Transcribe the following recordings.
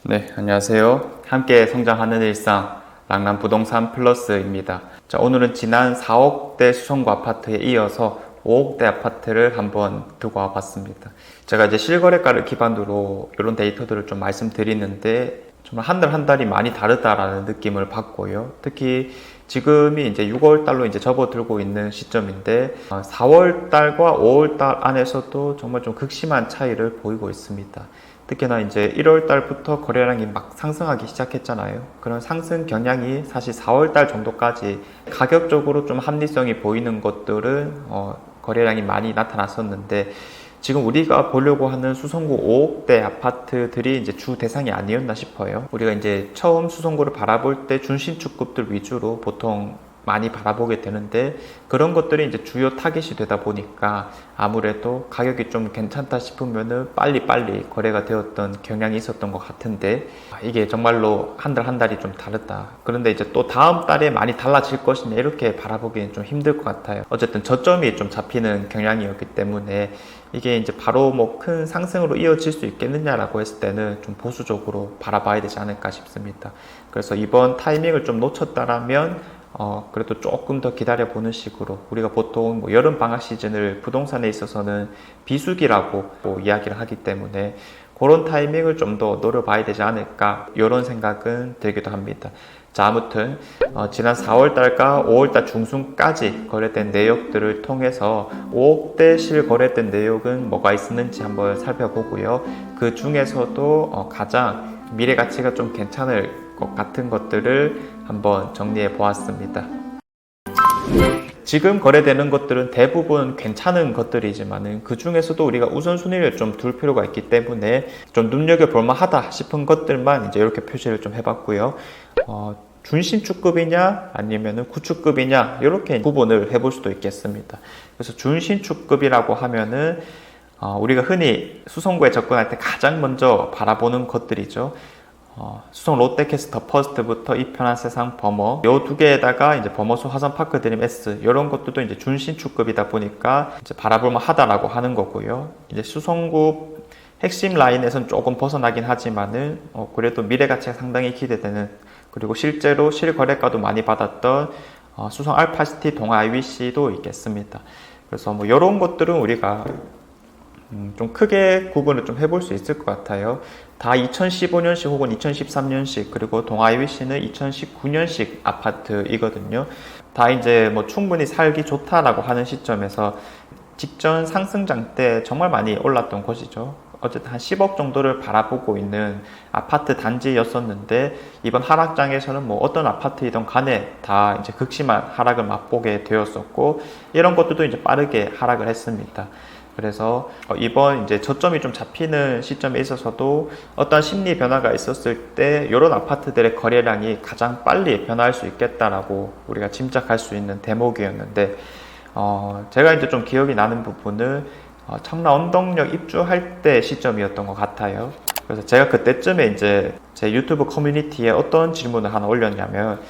네, 안녕하세요. 함께 성장하는 일상 랑남부동산 플러스입니다. 자, 오늘은 지난 4억대 수성구 아파트에 이어서 5억대 아파트를 한번 두고 와봤습니다. 제가 이제 실거래가를 기반으로 이런 데이터들을 좀 말씀드리는데 정말 한 달 한 달이 많이 다르다라는 느낌을 받고요. 특히 지금이 이제 6월 달로 이제 접어들고 있는 시점인데 4월 달과 5월 달 안에서도 정말 좀 극심한 차이를 보이고 있습니다. 특히나 이제 1월 달부터 거래량이 막 상승하기 시작했잖아요. 그런 상승 경향이 사실 4월 달 정도까지 가격적으로 좀 합리성이 보이는 것들은 거래량이 많이 나타났었는데 지금 우리가 보려고 하는 수성구 5억대 아파트들이 이제 주 대상이 아니었나 싶어요. 우리가 이제 처음 수성구를 바라볼 때 준신축급들 위주로 보통 많이 바라보게 되는데 그런 것들이 이제 주요 타겟이 되다 보니까 아무래도 가격이 좀 괜찮다 싶으면은 빨리빨리 거래가 되었던 경향이 있었던 것 같은데 이게 정말로 한 달 한 달이 좀 다르다. 그런데 이제 또 다음 달에 많이 달라질 것이냐 이렇게 바라보기는 좀 힘들 것 같아요. 어쨌든 저점이 좀 잡히는 경향이었기 때문에 이게 이제 바로 뭐 큰 상승으로 이어질 수 있겠느냐라고 했을 때는 좀 보수적으로 바라봐야 되지 않을까 싶습니다. 그래서 이번 타이밍을 좀 놓쳤다라면 그래도 조금 더 기다려보는 식으로 우리가 보통 뭐 여름 방학 시즌을 부동산에 있어서는 비수기라고 뭐 이야기를 하기 때문에 그런 타이밍을 좀 더 노려봐야 되지 않을까 이런 생각은 들기도 합니다. 자, 아무튼 지난 4월달과 5월달 중순까지 거래된 내역들을 통해서 5억대 실거래된 내역은 뭐가 있었는지 한번 살펴보고요. 그 중에서도 가장 미래 가치가 좀 괜찮을 것 같은 것들을 한번 정리해 보았습니다. 지금 거래되는 것들은 대부분 괜찮은 것들이지만은 그 중에서도 우리가 우선순위를 좀 둘 필요가 있기 때문에 좀 눈여겨볼 만하다 싶은 것들만 이제 이렇게 표시를 좀 해봤고요. 준신축급이냐 아니면은 구축급이냐 이렇게 구분을 해볼 수도 있겠습니다. 그래서 준신축급이라고 하면은 우리가 흔히 수성구에 접근할 때 가장 먼저 바라보는 것들이죠. 수성 롯데캐슬 더 퍼스트부터 이편한 세상 버머 요 두 개에다가 이제 버머수 화성파크 드림 S 이런 것들도 이제 준신축급이다 보니까 이제 바라볼만 하다라고 하는 거고요. 이제 수성구 핵심 라인에서는 조금 벗어나긴 하지만은 그래도 미래 가치가 상당히 기대되는 그리고 실제로 실거래가도 많이 받았던 수성 알파시티 동아 IBC도 있겠습니다. 그래서 뭐 이런 것들은 우리가 좀 크게 구분을 좀 해볼 수 있을 것 같아요. 다 2015년식 혹은 2013년식 그리고 동아 IBC는 2019년식 아파트이거든요. 다 이제 뭐 충분히 살기 좋다라고 하는 시점에서 직전 상승장 때 정말 많이 올랐던 곳이죠. 어쨌든 한 10억 정도를 바라보고 있는 아파트 단지였었는데 이번 하락장에서는 뭐 어떤 아파트이든 간에 다 이제 극심한 하락을 맛보게 되었었고 이런 것들도 이제 빠르게 하락을 했습니다. 그래서 이번 이제 저점이 좀 잡히는 시점에 있어서도 어떤 심리 변화가 있었을 때 이런 아파트들의 거래량이 가장 빨리 변화할 수 있겠다라고 우리가 짐작할 수 있는 대목이었는데 제가 이제 좀 기억이 나는 부분은 청라 언덕역 입주할 때 시점이었던 것 같아요. 그래서 제가 그때쯤에 이제 제 유튜브 커뮤니티에 어떤 질문을 하나 올렸냐면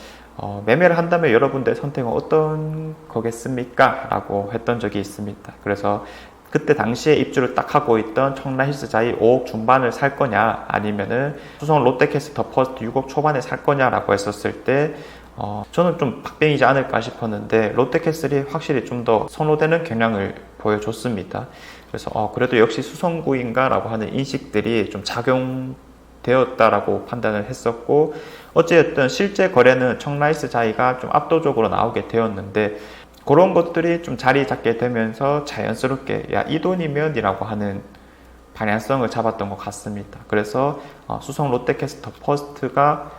매매를 한다면 여러분들의 선택은 어떤 거겠습니까? 라고 했던 적이 있습니다. 그래서 그때 당시에 입주를 딱 하고 있던 청라 힐스자이 5억 중반을 살 거냐 아니면은 수성 롯데캐슬 더 퍼스트 6억 초반에 살 거냐라고 했었을 때 저는 좀 박빙이지 않을까 싶었는데 롯데캐슬이 확실히 좀 더 선호되는 경향을 보여줬습니다. 그래서 그래도 역시 수성구인가 라고 하는 인식들이 좀 작용되었다라고 판단을 했었고 어찌됐든 실제 거래는 청라이스 자이가 좀 압도적으로 나오게 되었는데 그런 것들이 좀 자리 잡게 되면서 자연스럽게 야, 이 돈이면 이라고 하는 방향성을 잡았던 것 같습니다. 그래서 수성 롯데캐슬 더 퍼스트가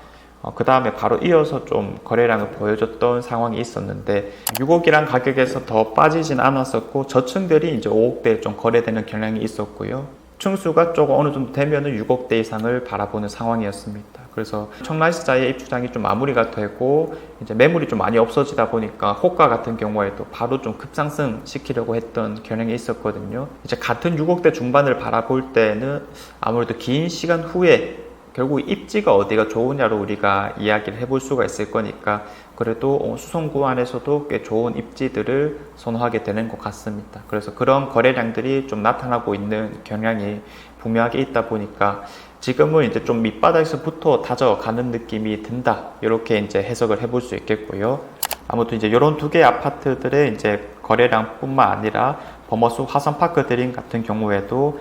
그 다음에 바로 이어서 좀 거래량을 보여줬던 상황이 있었는데 6억이란 가격에서 더 빠지진 않았었고 저층들이 이제 5억대에 좀 거래되는 경향이 있었고요. 층수가 조금 어느 정도 되면은 6억대 이상을 바라보는 상황이었습니다. 그래서 청라시자의 입주장이 좀 마무리가 되고 이제 매물이 좀 많이 없어지다 보니까 호가 같은 경우에도 바로 좀 급상승 시키려고 했던 경향이 있었거든요. 이제 같은 6억대 중반을 바라볼 때는 아무래도 긴 시간 후에 결국 입지가 어디가 좋으냐로 우리가 이야기를 해볼 수가 있을 거니까 그래도 수성구 안에서도 꽤 좋은 입지들을 선호하게 되는 것 같습니다. 그래서 그런 거래량들이 좀 나타나고 있는 경향이 분명하게 있다 보니까 지금은 이제 좀 밑바닥에서부터 다져가는 느낌이 든다. 이렇게 이제 해석을 해볼 수 있겠고요. 아무튼 이제 이런 두 개의 아파트들의 이제 거래량뿐만 아니라 버머스 화성파크 드림 같은 경우에도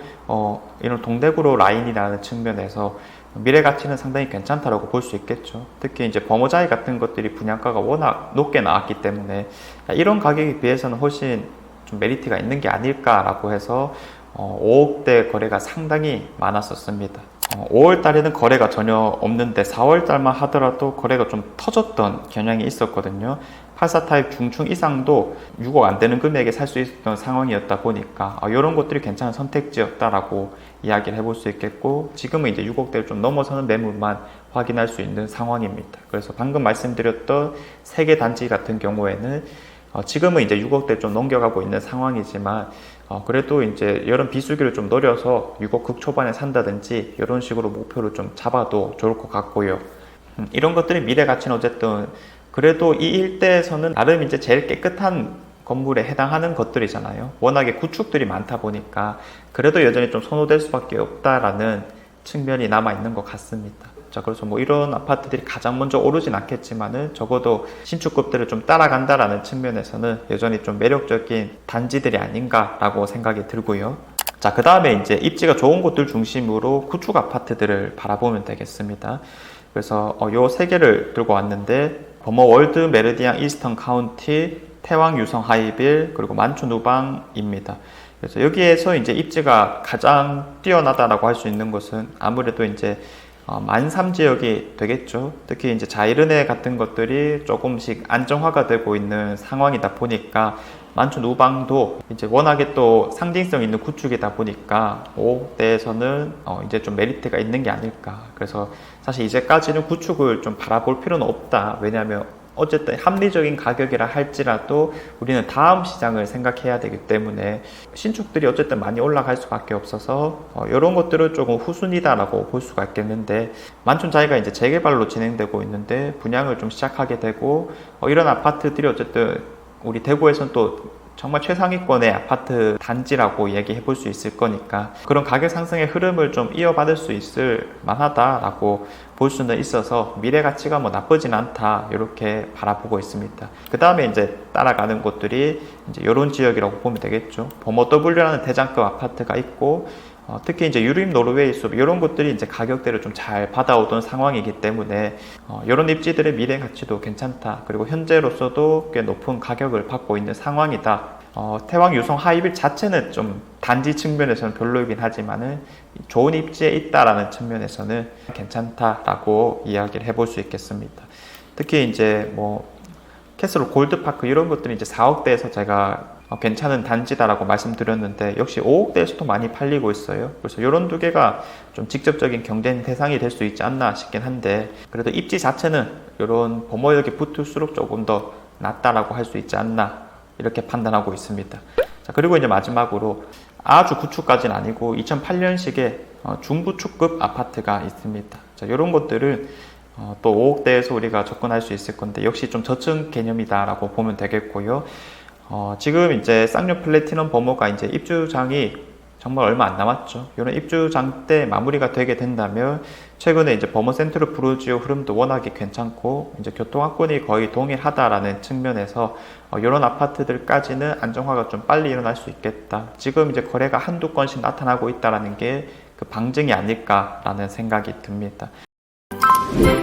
이런 동대구로 라인이라는 측면에서 미래 가치는 상당히 괜찮다라고 볼 수 있겠죠. 특히 이제 버머자이 같은 것들이 분양가가 워낙 높게 나왔기 때문에 이런 가격에 비해서는 훨씬 좀 메리트가 있는 게 아닐까라고 해서 5억대 거래가 상당히 많았었습니다. 5월 달에는 거래가 전혀 없는데 4월 달만 하더라도 거래가 좀 터졌던 경향이 있었거든요. 84 타입 중층 이상도 6억 안 되는 금액에 살 수 있었던 상황이었다 보니까 이런 것들이 괜찮은 선택지였다라고 이야기를 해볼 수 있겠고, 지금은 이제 6억대를 좀 넘어서는 매물만 확인할 수 있는 상황입니다. 그래서 방금 말씀드렸던 3개 단지 같은 경우에는 지금은 이제 6억대 좀 넘겨가고 있는 상황이지만 그래도 이제 이런 비수기를 좀 노려서 6억 극초반에 산다든지 이런 식으로 목표를 좀 잡아도 좋을 것 같고요. 이런 것들이 미래 가치는 어쨌든 그래도 이 일대에서는 나름 이제 제일 깨끗한 건물에 해당하는 것들이잖아요. 워낙에 구축들이 많다 보니까 그래도 여전히 좀 선호될 수밖에 없다라는 측면이 남아 있는 것 같습니다. 자, 그래서 뭐 이런 아파트들이 가장 먼저 오르진 않겠지만은 적어도 신축급들을 좀 따라간다라는 측면에서는 여전히 좀 매력적인 단지들이 아닌가라고 생각이 들고요. 자, 그 다음에 이제 입지가 좋은 곳들 중심으로 구축 아파트들을 바라보면 되겠습니다. 그래서 요 세 개를 들고 왔는데 버머 월드 메르디안 이스턴 카운티, 태왕 유성 하이빌, 그리고 만초 누방입니다. 그래서 여기에서 이제 입지가 가장 뛰어나다라고 할 수 있는 것은 아무래도 이제 만삼 지역이 되겠죠. 특히 이제 자이르네 같은 것들이 조금씩 안정화가 되고 있는 상황이다 보니까 만초 누방도 이제 워낙에 또 상징성 있는 구축이다 보니까 5억대에서는 이제 좀 메리트가 있는 게 아닐까. 그래서 사실 이제까지는 구축을 좀 바라볼 필요는 없다. 왜냐하면 어쨌든 합리적인 가격이라 할지라도 우리는 다음 시장을 생각해야 되기 때문에 신축들이 어쨌든 많이 올라갈 수밖에 없어서 이런 것들은 조금 후순위다라고 볼 수가 있겠는데, 만촌자이가 이제 재개발로 진행되고 있는데 분양을 좀 시작하게 되고 이런 아파트들이 어쨌든 우리 대구에서는 또 정말 최상위권의 아파트 단지라고 얘기해 볼 수 있을 거니까 그런 가격 상승의 흐름을 좀 이어받을 수 있을 만하다라고 볼 수는 있어서 미래 가치가 뭐 나쁘진 않다 이렇게 바라보고 있습니다. 그 다음에 이제 따라가는 곳들이 이제 이런 지역이라고 보면 되겠죠. 버머 W라는 대장급 아파트가 있고 특히 이제 유림 노르웨이 숲 이런 곳들이 이제 가격대를 좀 잘 받아오던 상황이기 때문에 이런 입지들의 미래 가치도 괜찮다. 그리고 현재로서도 꽤 높은 가격을 받고 있는 상황이다. 태왕 유성 하이빌 자체는 좀 단지 측면에서는 별로이긴 하지만은 좋은 입지에 있다라는 측면에서는 괜찮다라고 이야기를 해볼 수 있겠습니다. 특히 이제 뭐 캐슬 골드파크 이런 것들이 이제 4억대에서 제가 괜찮은 단지다라고 말씀드렸는데 역시 5억대에서도 많이 팔리고 있어요. 그래서 이런 두 개가 좀 직접적인 경쟁 대상이 될 수 있지 않나 싶긴 한데 그래도 입지 자체는 이런 버머역에 붙을수록 조금 더 낫다라고 할 수 있지 않나 이렇게 판단하고 있습니다. 자, 그리고 이제 마지막으로 아주 구축까지는 아니고 2008년식의 중부축급 아파트가 있습니다. 자, 이런 것들은 또 5억대에서 우리가 접근할 수 있을 건데 역시 좀 저층 개념이다라고 보면 되겠고요. 지금 이제 쌍용 플래티넘 버머가 이제 입주장이 정말 얼마 안 남았죠. 이런 입주장 때 마무리가 되게 된다면 최근에 이제 버머 센트럴 브루지오 흐름도 워낙에 괜찮고 이제 교통합권이 거의 동일하다라는 측면에서 이런 아파트들까지는 안정화가 좀 빨리 일어날 수 있겠다. 지금 이제 거래가 한두 건씩 나타나고 있다라는 게 그 방증이 아닐까라는 생각이 듭니다.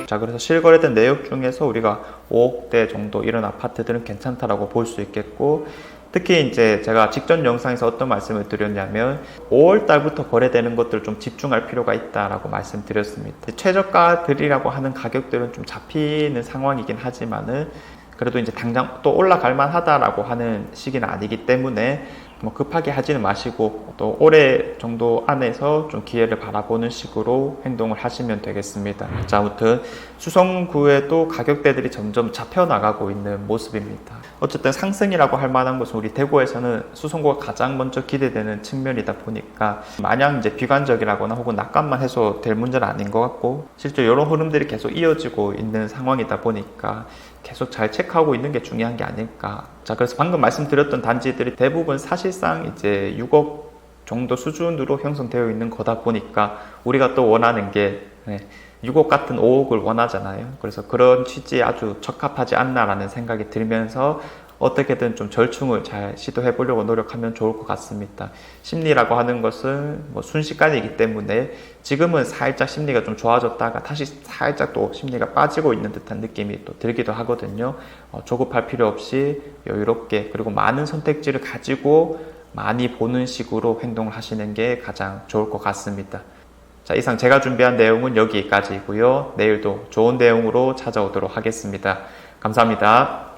자, 그래서 실거래된 내역 중에서 우리가 5억대 정도 이런 아파트들은 괜찮다라고 볼 수 있겠고, 특히 이제 제가 직전 영상에서 어떤 말씀을 드렸냐면 5월 달부터 거래되는 것들을 좀 집중할 필요가 있다라고 말씀드렸습니다. 최저가들이라고 하는 가격들은 좀 잡히는 상황이긴 하지만은 그래도 이제 당장 또 올라갈 만하다라고 하는 시기는 아니기 때문에 뭐 급하게 하지는 마시고 또 올해 정도 안에서 좀 기회를 바라보는 식으로 행동을 하시면 되겠습니다. 자, 아무튼 수성구에도 가격대들이 점점 잡혀나가고 있는 모습입니다. 어쨌든 상승이라고 할 만한 것은 우리 대구에서는 수성구가 가장 먼저 기대되는 측면이다 보니까 마냥 이제 비관적이라거나 혹은 낙관만 해서 될 문제는 아닌 것 같고 실제 이런 흐름들이 계속 이어지고 있는 상황이다 보니까 계속 잘 체크하고 있는 게 중요한 게 아닐까. 자, 그래서 방금 말씀드렸던 단지들이 대부분 사실상 이제 6억 정도 수준으로 형성되어 있는 거다 보니까 우리가 또 원하는 게 6억 같은 5억을 원하잖아요. 그래서 그런 취지에 아주 적합하지 않나라는 생각이 들면서 어떻게든 좀 절충을 잘 시도해 보려고 노력하면 좋을 것 같습니다. 심리라고 하는 것은 뭐 순식간이기 때문에 지금은 살짝 심리가 좀 좋아졌다가 다시 살짝 또 심리가 빠지고 있는 듯한 느낌이 또 들기도 하거든요. 조급할 필요 없이 여유롭게 그리고 많은 선택지를 가지고 많이 보는 식으로 행동을 하시는 게 가장 좋을 것 같습니다. 자, 이상 제가 준비한 내용은 여기까지이고요. 내일도 좋은 내용으로 찾아오도록 하겠습니다. 감사합니다.